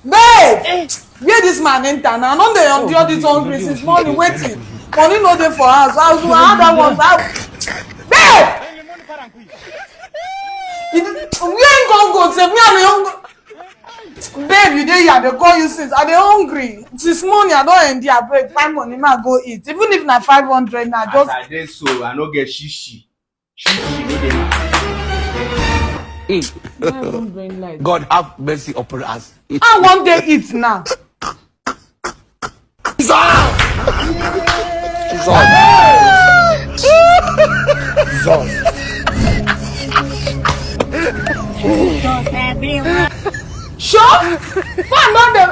Babe! Where this man enter now? No dey endure this hungry since morning waiting. Money no dey for house. I that one. Babe! Where you go say me and hungry? Babe, you dey here, they call you since. I dey hungry. This morning I don't end here, break. Find money, ma go eat. Even if na 500 now, just. As I dey so, I no get shishi. Shishi no dey. God have mercy upon us. I want to eat now. Sure? Find on them.